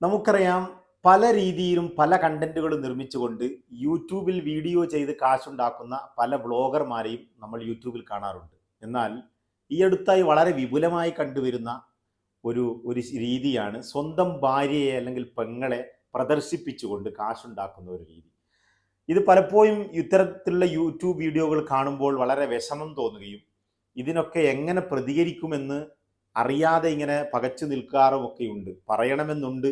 നമുക്കറിയാം, പല രീതിയിലും പല കണ്ടന്റുകളും നിർമ്മിച്ചുകൊണ്ട് യൂട്യൂബിൽ വീഡിയോ ചെയ്ത് കാശുണ്ടാക്കുന്ന പല വ്ളോഗർമാരെയും നമ്മൾ യൂട്യൂബിൽ കാണാറുണ്ട്. എന്നാൽ ഈ അടുത്തായി വളരെ വിപുലമായി കണ്ടുവരുന്ന ഒരു ഒരു രീതിയാണ് സ്വന്തം ഭാര്യയെ അല്ലെങ്കിൽ പെങ്ങളെ പ്രദർശിപ്പിച്ചുകൊണ്ട് കാശുണ്ടാക്കുന്ന ഒരു രീതി. ഇത് പലപ്പോഴും ഇത്തരത്തിലുള്ള യൂട്യൂബ് വീഡിയോകൾ കാണുമ്പോൾ വളരെ വിഷമം തോന്നുകയും ഇതിനൊക്കെ എങ്ങനെ പ്രതികരിക്കുമെന്ന് അറിയാതെ ഇങ്ങനെ പകച്ചു നിൽക്കാറുമൊക്കെയുണ്ട്. പറയണമെന്നുണ്ട്.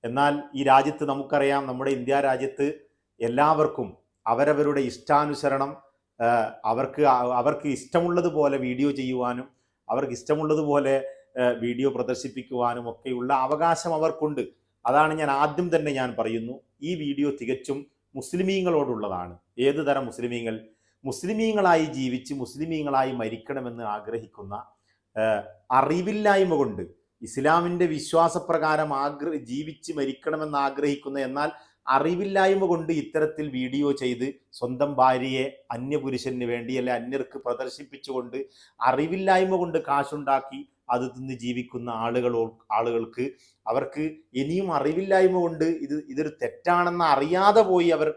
എന്നാൽ ഈ രാജ്യത്ത് നമുക്കറിയാം, നമ്മുടെ ഇന്ത്യ രാജ്യത്ത് എല്ലാവർക്കും അവരവരുടെ ഇഷ്ടാനുസരണം അവർക്ക് അവർക്ക് ഇഷ്ടമുള്ളതുപോലെ വീഡിയോ ചെയ്യുവാനും അവർക്ക് ഇഷ്ടമുള്ളതുപോലെ വീഡിയോ പ്രദർശിപ്പിക്കുവാനും ഒക്കെയുള്ള അവകാശം അവർക്കുണ്ട്. അതാണ് ആദ്യം തന്നെ ഞാൻ പറയുന്നു, ഈ വീഡിയോ തികച്ചും മുസ്ലിമീങ്ങളോടുള്ളതാണ്. ഏതു തരം മുസ്ലിമീങ്ങൾ? മുസ്ലിമീങ്ങളായി ജീവിച്ച് മുസ്ലിമീങ്ങളായി മരിക്കണമെന്ന് ആഗ്രഹിക്കുന്ന, അറിവില്ലായ്മ കൊണ്ട് ഇസ്ലാമിൻ്റെ വിശ്വാസപ്രകാരം ജീവിച്ച് മരിക്കണമെന്ന് ആഗ്രഹിക്കുന്ന, എന്നാൽ അറിവില്ലായ്മ കൊണ്ട് ഇത്തരത്തിൽ വീഡിയോ ചെയ്ത് സ്വന്തം ഭാര്യയെ അന്യപുരുഷന് വേണ്ടി അല്ലെ അന്യർക്ക് പ്രദർശിപ്പിച്ചുകൊണ്ട് അറിവില്ലായ്മ കൊണ്ട് കാശുണ്ടാക്കി അത് തിന്ന് ജീവിക്കുന്ന ആളുകൾക്ക് അവർക്ക് ഇനിയും അറിവില്ലായ്മ കൊണ്ട് ഇതൊരു തെറ്റാണെന്ന് അറിയാതെ പോയി അവർ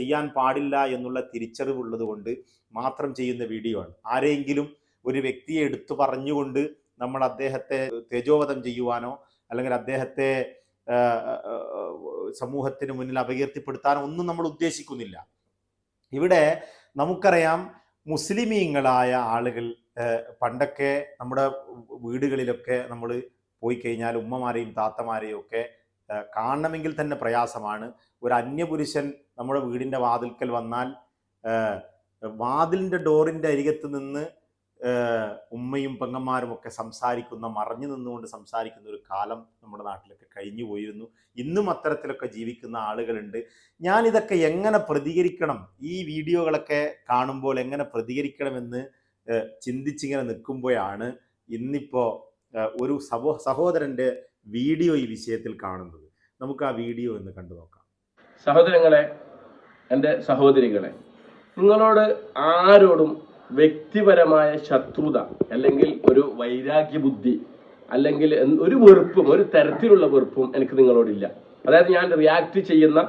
ചെയ്യാൻ പാടില്ല എന്നുള്ള തിരിച്ചറിവുള്ളത് കൊണ്ട് മാത്രം ചെയ്യുന്ന വീഡിയോ ആണ്. ആരെങ്കിലും ഒരു വ്യക്തിയെ എടുത്തു പറഞ്ഞുകൊണ്ട് നമ്മൾ അദ്ദേഹത്തെ തേജോവധം ചെയ്യുവാനോ അല്ലെങ്കിൽ അദ്ദേഹത്തെ സമൂഹത്തിന് മുന്നിൽ അപകീർത്തിപ്പെടുത്താനോ ഒന്നും നമ്മൾ ഉദ്ദേശിക്കുന്നില്ല. ഇവിടെ നമുക്കറിയാം, മുസ്ലിമീങ്ങളായ ആളുകൾ പണ്ടൊക്കെ നമ്മുടെ വീടുകളിലൊക്കെ നമ്മൾ പോയി കഴിഞ്ഞാൽ ഉമ്മമാരെയും താത്തമാരെയും ഒക്കെ കാണണമെങ്കിൽ തന്നെ പ്രയാസമാണ്. ഒരു അന്യപുരുഷൻ നമ്മുടെ വീടിൻ്റെ വാതിൽക്കൽ വന്നാൽ വാതിലിൻ്റെ ഡോറിൻ്റെ അരികത്ത് നിന്ന് ഉമ്മയും പെങ്ങന്മാരും ഒക്കെ മറഞ്ഞു നിന്നുകൊണ്ട് സംസാരിക്കുന്ന ഒരു കാലം നമ്മുടെ നാട്ടിലൊക്കെ കഴിഞ്ഞു പോയിരുന്നു. ഇന്നും അത്തരത്തിലൊക്കെ ജീവിക്കുന്ന ആളുകളുണ്ട്. ഞാനിതൊക്കെ എങ്ങനെ പ്രതികരിക്കണം, ഈ വീഡിയോകളൊക്കെ കാണുമ്പോൾ എങ്ങനെ പ്രതികരിക്കണമെന്ന് ചിന്തിച്ചിങ്ങനെ നിൽക്കുമ്പോഴാണ് ഇന്നിപ്പോൾ ഒരു സഹോദരൻ്റെ വീഡിയോ ഈ വിഷയത്തിൽ കാണുന്നത്. നമുക്ക് ആ വീഡിയോ ഒന്ന് കണ്ടു നോക്കാം. സഹോദരങ്ങളെ, എൻ്റെ സഹോദരികളെ, നിങ്ങളോട് ആരോടും വ്യക്തിപരമായ ശത്രുത അല്ലെങ്കിൽ ഒരു വൈരാഗ്യ ബുദ്ധി അല്ലെങ്കിൽ ഒരു വെറുപ്പും ഒരു തരത്തിലുള്ള വെറുപ്പും എനിക്ക് നിങ്ങളോടില്ല. അതായത് ഞാൻ റിയാക്ട് ചെയ്യുന്ന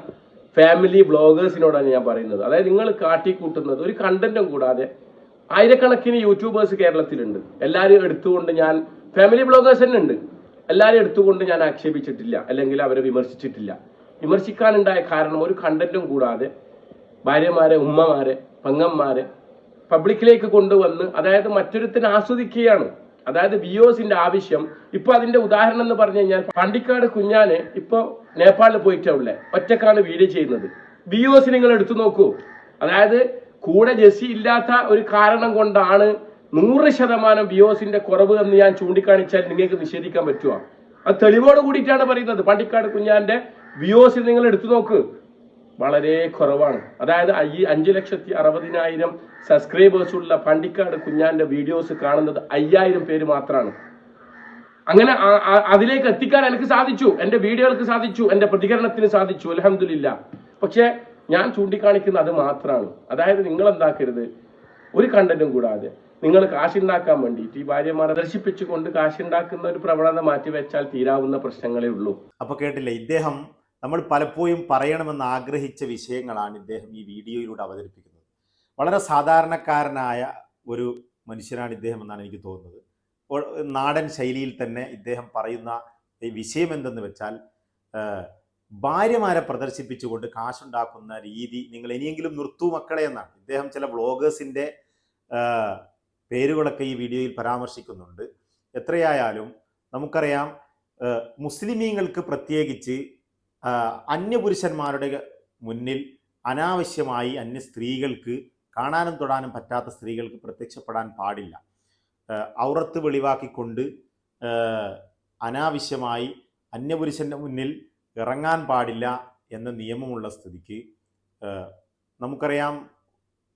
ഫാമിലി ബ്ലോഗേഴ്സിനോടാണ് ഞാൻ പറയുന്നത്. അതായത് നിങ്ങൾ കാട്ടിക്കൂട്ടുന്നത് ഒരു കണ്ടന്റും കൂടാതെ ആയിരക്കണക്കിന് യൂട്യൂബേഴ്സ് കേരളത്തിലുണ്ട്. എല്ലാവരും എടുത്തുകൊണ്ട് ഞാൻ ഫാമിലി ബ്ലോഗേഴ്സ് തന്നെ ഉണ്ട്. എല്ലാവരും എടുത്തുകൊണ്ട് ഞാൻ ആക്ഷേപിച്ചിട്ടില്ല അല്ലെങ്കിൽ അവരെ വിമർശിച്ചിട്ടില്ല. വിമർശിക്കാനുണ്ടായ കാരണം ഒരു കണ്ടന്റും കൂടാതെ ഭാര്യമാരെ, ഉമ്മമാരെ, പെങ്ങന്മാരെ പബ്ലിക്കിലേക്ക് കൊണ്ടുവന്ന് അതായത് മറ്റൊരുത്തിന് ആസ്വദിക്കുകയാണ്. അതായത് വ്യൂവേഴ്സിന്റെ ആവശ്യം. ഇപ്പൊ അതിന്റെ ഉദാഹരണം എന്ന് പറഞ്ഞു കഴിഞ്ഞാൽ പാണ്ടിക്കാട് കുഞ്ഞാന് ഇപ്പൊ നേപ്പാളിൽ പോയിട്ടുള്ളേ ഒറ്റക്കാണ് വീഡിയോ ചെയ്യുന്നത്. വ്യൂവേഴ്സ് നിങ്ങൾ എടുത്തു നോക്കൂ. അതായത് കൂടെ ജെസ്സി ഇല്ലാത്ത ഒരു കാരണം കൊണ്ടാണ് 100% വ്യൂവേഴ്സിന്റെ കുറവ് എന്ന് ഞാൻ ചൂണ്ടിക്കാണിച്ചാൽ നിങ്ങൾക്ക് നിഷേധിക്കാൻ പറ്റുമോ? അത് തെളിവോട് കൂടിയിട്ടാണ് പറയുന്നത്. പാണ്ടിക്കാട് കുഞ്ഞാന്റെ വ്യൂവേഴ്സ് നിങ്ങൾ എടുത്തു നോക്ക്, വളരെ കുറവാണ്. അതായത് 5,60,000 സബ്സ്ക്രൈബേഴ്സ് ഉള്ള പാണ്ടിക്കാട് കുഞ്ഞാന്റെ വീഡിയോസ് കാണുന്നത് 5,000 പേര് മാത്രമാണ്. അങ്ങനെ അതിലേക്ക് എത്തിക്കാൻ എനിക്ക് സാധിച്ചു, എന്റെ വീഡിയോകൾക്ക് സാധിച്ചു, എന്റെ പ്രതികരണത്തിന് സാധിച്ചു, അൽഹംദുലില്ലാ. പക്ഷെ ഞാൻ ചൂണ്ടിക്കാണിക്കുന്ന അത് മാത്രമാണ്. അതായത് നിങ്ങൾ എന്താക്കരുത്, ഒരു കണ്ടന്റും കൂടാതെ നിങ്ങൾ കാശുണ്ടാക്കാൻ വേണ്ടിയിട്ട് ഈ ഭാര്യമാരെ ദർശിപ്പിച്ചുകൊണ്ട് കാശുണ്ടാക്കുന്ന ഒരു പ്രവണത മാറ്റിവെച്ചാൽ തീരാവുന്ന പ്രശ്നങ്ങളേ ഉള്ളൂ. അപ്പൊ കേട്ടില്ലേ, ഇദ്ദേഹം നമ്മൾ പലപ്പോഴും പറയണമെന്ന് ആഗ്രഹിച്ച വിഷയങ്ങളാണ് ഇദ്ദേഹം ഈ വീഡിയോയിലൂടെ അവതരിപ്പിക്കുന്നത്. വളരെ സാധാരണക്കാരനായ ഒരു മനുഷ്യനാണ് ഇദ്ദേഹം എന്നാണ് എനിക്ക് തോന്നുന്നത്. നാടൻ ശൈലിയിൽ തന്നെ ഇദ്ദേഹം പറയുന്ന ഈ വിഷയം എന്തെന്ന് വെച്ചാൽ, ഭാര്യമാരെ പ്രദർശിപ്പിച്ചുകൊണ്ട് കാശുണ്ടാക്കുന്ന രീതി നിങ്ങൾ ഇനിയെങ്കിലും നിർത്തൂ മക്കളെ എന്നാണ്. ഇദ്ദേഹം ചില വ്ളോഗേഴ്സിൻ്റെ പേരുകളൊക്കെ ഈ വീഡിയോയിൽ പരാമർശിക്കുന്നുണ്ട്. എത്രയായാലും നമുക്കറിയാം, മുസ്ലിമീങ്ങൾക്ക് പ്രത്യേകിച്ച് അന്യപുരുഷന്മാരുടെ മുന്നിൽ അനാവശ്യമായി അന്യ സ്ത്രീകൾക്ക് കാണാനും തൊടാനും പറ്റാത്ത സ്ത്രീകൾക്ക് പ്രത്യക്ഷപ്പെടാൻ പാടില്ല. ഔറത്ത് വെളിവാക്കിക്കൊണ്ട് അനാവശ്യമായി അന്യപുരുഷൻ്റെ മുന്നിൽ ഇറങ്ങാൻ പാടില്ല എന്ന നിയമമുള്ള സ്ഥിതിക്ക് നമുക്കറിയാം,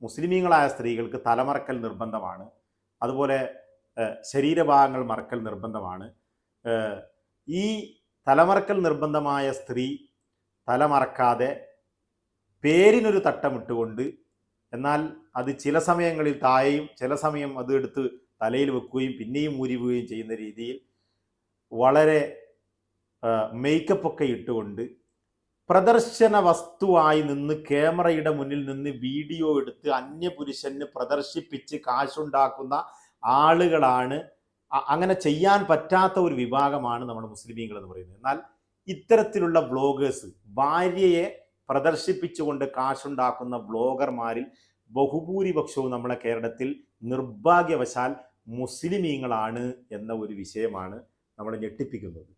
മുസ്ലിമീങ്ങളായ സ്ത്രീകൾക്ക് തലമറക്കൽ നിർബന്ധമാണ്. അതുപോലെ ശരീരഭാഗങ്ങൾ മറക്കൽ നിർബന്ധമാണ്. ഈ തലമറക്കൽ നിർബന്ധമായ സ്ത്രീ തലമറക്കാതെ പേരിനൊരു തട്ടമിട്ടുകൊണ്ട്, എന്നാൽ അത് ചില സമയങ്ങളിൽ താഴെയും ചില സമയം അത് എടുത്ത് തലയിൽ വെക്കുകയും പിന്നെയും ഊരിവുകയും ചെയ്യുന്ന രീതിയിൽ വളരെ മേക്കപ്പ് ഒക്കെ ഇട്ടുകൊണ്ട് പ്രദർശന വസ്തുവായി നിന്ന് ക്യാമറയുടെ മുന്നിൽ നിന്ന് വീഡിയോ എടുത്ത് അന്യപുരുഷന് പ്രദർശിപ്പിച്ച് കാശുണ്ടാക്കുന്ന ആളുകളാണ്. അങ്ങനെ ചെയ്യാൻ പറ്റാത്ത ഒരു വിഭാഗമാണ് നമ്മുടെ മുസ്ലിമീങ്ങൾ എന്ന് പറയുന്നത്. എന്നാൽ ഇത്തരത്തിലുള്ള വ്ളോഗേഴ്സ്, ഭാര്യയെ പ്രദർശിപ്പിച്ചുകൊണ്ട് കാശുണ്ടാക്കുന്ന വ്ളോഗർമാരിൽ ബഹുഭൂരിപക്ഷവും നമ്മളെ കേരളത്തിൽ നിർഭാഗ്യവശാൽ മുസ്ലിമീങ്ങളാണ് എന്ന ഒരു വിഷയമാണ് നമ്മളെ ഞെട്ടിപ്പിക്കുന്നത്.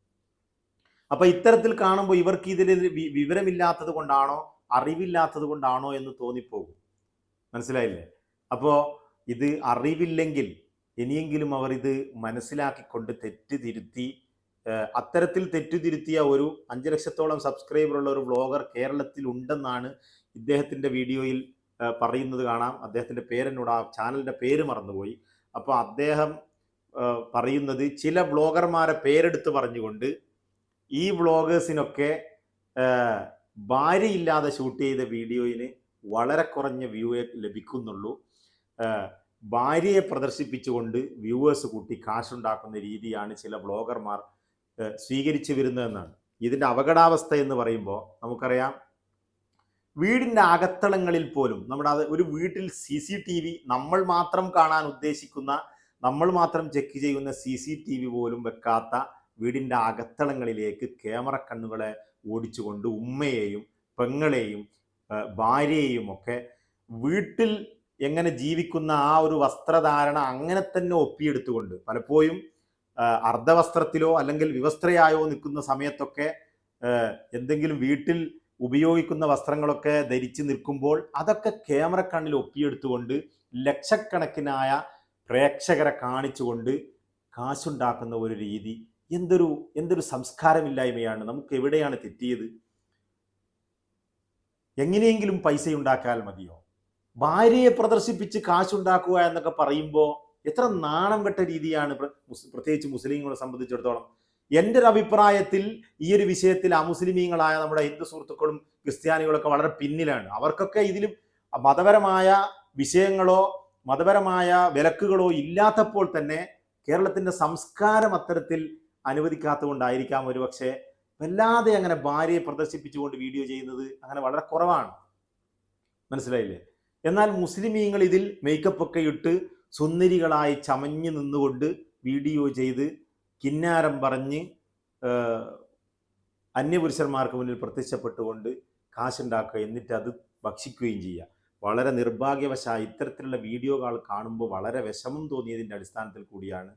അപ്പൊ ഇത്തരത്തിൽ കാണുമ്പോൾ ഇവർക്ക് ഇതിൽ വിവരമില്ലാത്തത് കൊണ്ടാണോ അറിവില്ലാത്തത് കൊണ്ടാണോ എന്ന് തോന്നിപ്പോകും. മനസ്സിലായില്ലേ? അപ്പോൾ ഇത് അറിവില്ലെങ്കിൽ ഇനിയെങ്കിലും അവർ ഇത് മനസ്സിലാക്കിക്കൊണ്ട് തെറ്റുതിരുത്തി, അത്തരത്തിൽ തെറ്റുതിരുത്തിയ ഒരു 5 ലക്ഷത്തോളം സബ്സ്ക്രൈബറുള്ള ഒരു വ്ളോഗർ കേരളത്തിൽ ഉണ്ടെന്നാണ് ഇദ്ദേഹത്തിൻ്റെ വീഡിയോയിൽ പറയുന്നത് കാണാം. അദ്ദേഹത്തിൻ്റെ പേരെന്നോട്, ആ ചാനലിൻ്റെ പേര് മറന്നുപോയി. അപ്പോൾ അദ്ദേഹം പറയുന്നത് ചില വ്ളോഗർമാരെ പേരെടുത്ത് പറഞ്ഞുകൊണ്ട് ഈ വ്ളോഗേഴ്സിനൊക്കെ ഭാര്യയില്ലാതെ ഷൂട്ട് ചെയ്ത വീഡിയോയിന് വളരെ കുറഞ്ഞ വ്യൂവേ ലഭിക്കുന്നുള്ളൂ, ഭാര്യയെ പ്രദർശിപ്പിച്ചുകൊണ്ട് വ്യൂവേഴ്സ് കൂട്ടി കാശുണ്ടാക്കുന്ന രീതിയാണ് ചില വ്ളോഗർമാർ സ്വീകരിച്ചു വരുന്നതെന്നാണ്. ഇതിൻ്റെ അപകടാവസ്ഥ എന്ന് പറയുമ്പോൾ നമുക്കറിയാം, വീടിൻ്റെ അകത്തളങ്ങളിൽ പോലും നമ്മുടെ ഒരു വീട്ടിൽ CCTV, നമ്മൾ മാത്രം കാണാൻ ഉദ്ദേശിക്കുന്ന, നമ്മൾ മാത്രം ചെക്ക് ചെയ്യുന്ന CCTV പോലും വെക്കാത്ത വീടിൻ്റെ അകത്തളങ്ങളിലേക്ക് ക്യാമറ കണ്ണുകളെ ഓടിച്ചുകൊണ്ട് ഉമ്മയെയും പെങ്ങളെയും ഭാര്യയെയും ഒക്കെ വീട്ടിൽ എങ്ങനെ ജീവിക്കുന്ന ആ ഒരു വസ്ത്രധാരണ അങ്ങനെ തന്നെ ഒപ്പിയെടുത്തുകൊണ്ട് പലപ്പോഴും അർദ്ധവസ്ത്രത്തിലോ അല്ലെങ്കിൽ വിവസ്ത്രയായോ നിൽക്കുന്ന സമയത്തൊക്കെ എന്തെങ്കിലും വീട്ടിൽ ഉപയോഗിക്കുന്ന വസ്ത്രങ്ങളൊക്കെ ധരിച്ച് നിൽക്കുമ്പോൾ അതൊക്കെ ക്യാമറ കണ്ണിൽ ഒപ്പിയെടുത്തുകൊണ്ട് ലക്ഷക്കണക്കിനായ പ്രേക്ഷകരെ കാണിച്ചുകൊണ്ട് കാശുണ്ടാക്കുന്ന ഒരു രീതി എന്തൊരു സംസ്കാരമില്ലായ്മയാണ്. നമുക്ക് എവിടെയാണ് തെറ്റിയത്? എങ്ങനെയെങ്കിലും പൈസ ഉണ്ടാക്കാൻ മതിയോ? ഭാര്യയെ പ്രദർശിപ്പിച്ച് കാശുണ്ടാക്കുക എന്നൊക്കെ പറയുമ്പോൾ എത്ര നാണം കെട്ട രീതിയാണ്, പ്രത്യേകിച്ച് മുസ്ലിങ്ങളെ സംബന്ധിച്ചിടത്തോളം. എൻ്റെ ഒരു അഭിപ്രായത്തിൽ ഈ ഒരു വിഷയത്തിൽ അമുസ്ലിമീങ്ങളായ നമ്മുടെ ഹിന്ദു സുഹൃത്തുക്കളും ക്രിസ്ത്യാനികളൊക്കെ വളരെ പിന്നിലാണ്. അവർക്കൊക്കെ ഇതിലും മതപരമായ വിഷയങ്ങളോ മതപരമായ വിലക്കുകളോ ഇല്ലാത്തപ്പോൾ തന്നെ കേരളത്തിൻ്റെ സംസ്കാരം അത്തരത്തിൽ അനുവദിക്കാത്തതുകൊണ്ടായിരിക്കാം ഒരുപക്ഷെ വല്ലാതെ അങ്ങനെ ഭാര്യയെ പ്രദർശിപ്പിച്ചുകൊണ്ട് വീഡിയോ ചെയ്യുന്നത് അങ്ങനെ വളരെ കുറവാണ്. മനസ്സിലായില്ലേ? എന്നാൽ മുസ്ലിമീങ്ങൾ ഇതിൽ മേക്കപ്പ് ഒക്കെ ഇട്ട് സുന്ദരികളായി ചമഞ്ഞു നിന്നുകൊണ്ട് വീഡിയോ ചെയ്ത് കിന്നാരം പറഞ്ഞ് അന്യപുരുഷന്മാർക്ക് മുന്നിൽ പ്രത്യക്ഷപ്പെട്ടുകൊണ്ട് കാശുണ്ടാക്കുക, എന്നിട്ട് അത് ഭക്ഷിക്കുകയും ചെയ്യുക. വളരെ നിർഭാഗ്യവശായി ഇത്തരത്തിലുള്ള വീഡിയോകൾ കാണുമ്പോൾ വളരെ വിഷമം തോന്നിയതിൻ്റെ അടിസ്ഥാനത്തിൽ കൂടിയാണ്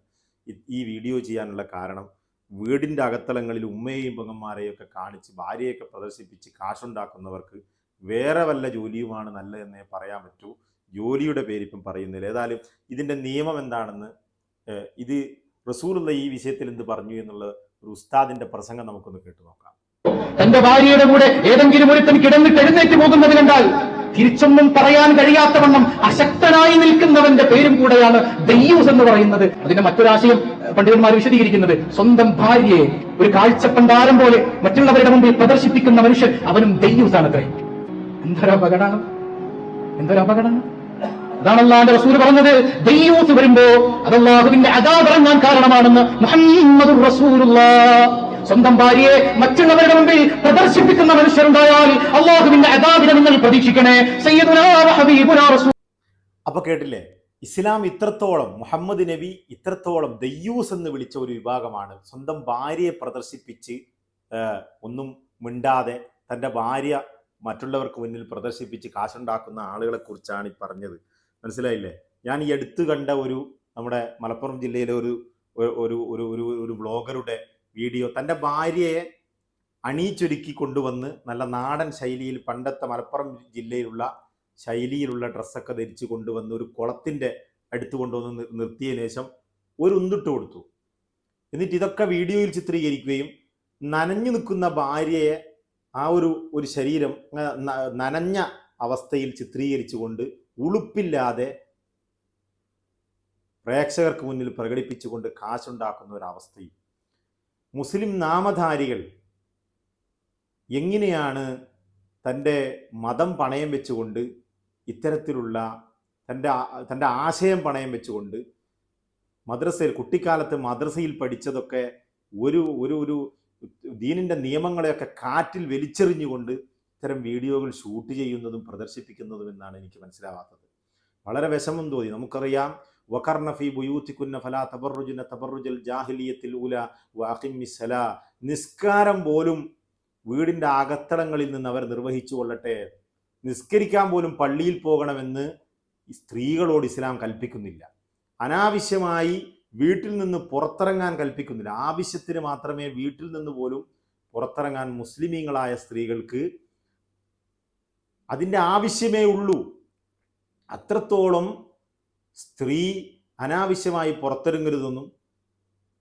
ഈ വീഡിയോ ചെയ്യാനുള്ള കാരണം. വീടിൻ്റെ അകത്തളങ്ങളിൽ ഉമ്മയെയും പെങ്ങന്മാരെയും ഒക്കെ കാണിച്ച് ഭാര്യയൊക്കെ പ്രദർശിപ്പിച്ച് കാശുണ്ടാക്കുന്നവർക്ക് വേറെ വല്ല ജോലിയുമാണ് നല്ലതെന്നേ പറയാൻ പറ്റൂ. ജോലിയുടെ പേരിപ്പം പറയുന്നില്ല. ഏതായാലും ഇതിൻ്റെ നിയമം എന്താണെന്ന്, ഇത് റസൂലുള്ള ഈ വിഷയത്തിൽ എന്ത് പറഞ്ഞു എന്നുള്ള ഒരു ഉസ്താദിന്റെ പ്രസംഗം നമുക്കൊന്ന് കേട്ടു നോക്കാം. തന്റെ ഭാര്യയുടെ കൂടെ ഏതെങ്കിലും ഒരുത്തൻ കിടന്നിട്ട് എഴുന്നേറ്റ് പോകുന്നത് കണ്ടാൽ തിരിച്ചൊന്നും പറയാൻ കഴിയാത്തവണ്ണം അശക്തനായി നിൽക്കുന്നവന്റെ പേരും കൂടെയാണ് ദയ്യൂസ് എന്ന് പറയുന്നത്. അതിന്റെ മറ്റൊരാശയം പണ്ഡിതന്മാർ വിശദീകരിക്കുന്നത്, സ്വന്തം ഭാര്യയെ ഒരു കാഴ്ചപ്പണ്ടാരം പോലെ മറ്റുള്ളവരുടെ മുമ്പിൽ പ്രദർശിപ്പിക്കുന്ന മനുഷ്യൻ അവനും ദയ്യൂസാണത്രേ. എന്തൊരപകടമാണ്, എന്തൊരപകടമാണ്. അതാണ് അല്ലാഹുവിന്റെ റസൂൽ പറഞ്ഞത്, ദയ്യൂസ് വരുമ്പോ അത് അല്ലാഹുവിന്റെ അദാബ് ഇറങ്ങാൻ കാരണമാണെന്ന് മുഹമ്മദുർ റസൂലുള്ളാഹ്. സ്വന്തം ഭാര്യയെ മറ്റുള്ളവരുടെ മുമ്പിൽ പ്രദർശിപ്പിക്കുന്ന മനുഷ്യരുണ്ടായാൽ അല്ലാഹുവിന്റെ അദാബിനെ നിങ്ങൾ പ്രതീക്ഷിക്കണേ. സയ്യിദുനാ ഹബീബുനാ റസൂൽ. അപ്പൊ കേട്ടില്ലേ, ഇസ്ലാം ഇത്രത്തോളം, മുഹമ്മദ് നബി ഇത്രത്തോളം ദയ്യൂസ് എന്ന് വിളിച്ച ഒരു വിഭാഗമാണ്. സ്വന്തം ഭാര്യയെ പ്രദർശിപ്പിച്ച് ഒന്നും മിണ്ടാതെ തൻ്റെ ഭാര്യ മറ്റുള്ളവർക്ക് മുന്നിൽ പ്രദർശിപ്പിച്ച് കാശുണ്ടാക്കുന്ന ആളുകളെ കുറിച്ചാണ് ഈ പറഞ്ഞത്. മനസ്സിലായില്ലേ? ഞാൻ ഈ അടുത്ത് കണ്ട നമ്മുടെ മലപ്പുറം ജില്ലയിലെ ഒരു വ്ളോഗറുടെ വീഡിയോ, തൻ്റെ ഭാര്യയെ അണിയിച്ചൊരുക്കി കൊണ്ടുവന്ന് നല്ല നാടൻ ശൈലിയിൽ, പണ്ടത്തെ മലപ്പുറം ജില്ലയിലുള്ള ശൈലിയിലുള്ള ഡ്രസ്സൊക്കെ ധരിച്ച് കൊണ്ടുവന്ന് ഒരു കുളത്തിൻ്റെ അടുത്ത് കൊണ്ടുവന്ന് നിർത്തിയ ശേഷം ഒരു ഉന്തിട്ട് കൊടുത്തു. എന്നിട്ട് ഇതൊക്കെ വീഡിയോയിൽ ചിത്രീകരിക്കുകയും നനഞ്ഞു നിൽക്കുന്ന ഭാര്യയെ ആ ഒരു ശരീരം നനഞ്ഞ അവസ്ഥയിൽ ചിത്രീകരിച്ചുകൊണ്ട് ഉളുപ്പില്ലാതെ പ്രേക്ഷകർക്ക് മുന്നിൽ പ്രകടിപ്പിച്ചുകൊണ്ട് കാശുണ്ടാക്കുന്ന ഒരവസ്ഥയും. മുസ്ലിം നാമധാരികൾ എങ്ങനെയാണ് തൻ്റെ മതം പണയം വെച്ചുകൊണ്ട് ഇത്തരത്തിലുള്ള തൻ്റെ ആശയം പണയം വെച്ചുകൊണ്ട് കുട്ടിക്കാലത്ത് മദ്രസയിൽ പഠിച്ചതൊക്കെ ഒരു ദീനിൻ്റെ നിയമങ്ങളെയൊക്കെ കാറ്റിൽ വലിച്ചെറിഞ്ഞുകൊണ്ട് ഇത്തരം വീഡിയോകൾ ഷൂട്ട് ചെയ്യുന്നതും പ്രദർശിപ്പിക്കുന്നതും എന്നാണ് എനിക്ക് മനസ്സിലാവാത്തത്. വളരെ വിഷമം തോന്നി. നമുക്കറിയാം, വഖർന ഫീ ബുയൂത്തികുന്ന ഫലാ തബറുജുന തബറുജൽ ജാഹിലിയത്തിൽ ഊല വഅഖിമ്മിസ്സലാ, നിസ്കാരം പോലും വീടിൻ്റെ അകത്തളങ്ങളിൽ നിന്ന് അവർ നിർവഹിച്ചു കൊള്ളട്ടെ. നിസ്കരിക്കാൻ പോലും പള്ളിയിൽ പോകണമെന്ന് സ്ത്രീകളോട് ഇസ്ലാം കൽപ്പിക്കുന്നില്ല. അനാവശ്യമായി വീട്ടിൽ നിന്ന് പുറത്തിറങ്ങാൻ കൽപ്പിക്കുന്നില്ല. ആവശ്യത്തിന് മാത്രമേ വീട്ടിൽ നിന്ന് പോലും പുറത്തിറങ്ങാൻ മുസ്ലിമീങ്ങളായ സ്ത്രീകൾക്ക് അതിൻ്റെ ആവശ്യമേ ഉള്ളൂ. അത്രത്തോളം സ്ത്രീ അനാവശ്യമായി പുറത്തിറങ്ങരുതെന്നും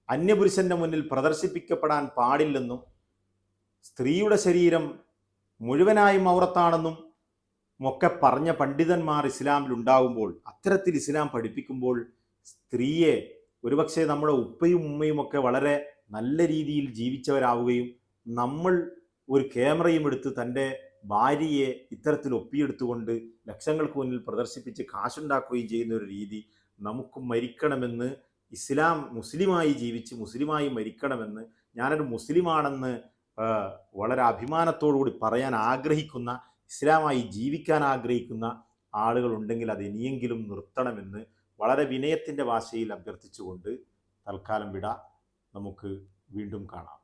അന്യപുരുഷന്റെ മുന്നിൽ പ്രദർശിപ്പിക്കപ്പെടാൻ പാടില്ലെന്നും സ്ത്രീയുടെ ശരീരം മുഴുവനായും ഔറത്താണെന്നും ഒക്കെ പറഞ്ഞ പണ്ഡിതന്മാർ ഇസ്ലാമിൽ ഉണ്ടാകുമ്പോൾ, അത്തരത്തിൽ ഇസ്ലാം പഠിപ്പിക്കുമ്പോൾ സ്ത്രീയെ, ഒരുപക്ഷെ നമ്മുടെ ഉപ്പയും ഉമ്മയും ഒക്കെ വളരെ നല്ല രീതിയിൽ ജീവിച്ചവരാവുകയും നമ്മൾ ഒരു ക്യാമറയും എടുത്ത് തൻ്റെ ഭാര്യയെ ഇത്തരത്തിൽ ഒപ്പിയെടുത്തുകൊണ്ട് ലക്ഷങ്ങൾക്ക് മുന്നിൽ പ്രദർശിപ്പിച്ച് കാശുണ്ടാക്കുകയും ചെയ്യുന്ന ഒരു രീതി, നമുക്ക് മരിക്കണമെന്ന്, ഇസ്ലാം മുസ്ലിമായി ജീവിച്ച് മുസ്ലിമായി മരിക്കണമെന്ന്, ഞാനൊരു മുസ്ലിമാണെന്ന് വളരെ അഭിമാനത്തോടുകൂടി പറയാൻ ആഗ്രഹിക്കുന്ന, ഇസ്ലാമായി ജീവിക്കാൻ ആഗ്രഹിക്കുന്ന ആളുകളുണ്ടെങ്കിൽ അത് ഇനിയെങ്കിലും നിർത്തണമെന്ന് വളരെ വിനയത്തിൻ്റെ ഭാഷയിൽ അഭ്യർത്ഥിച്ചുകൊണ്ട് തൽക്കാലം വിട. നമുക്ക് വീണ്ടും കാണാം.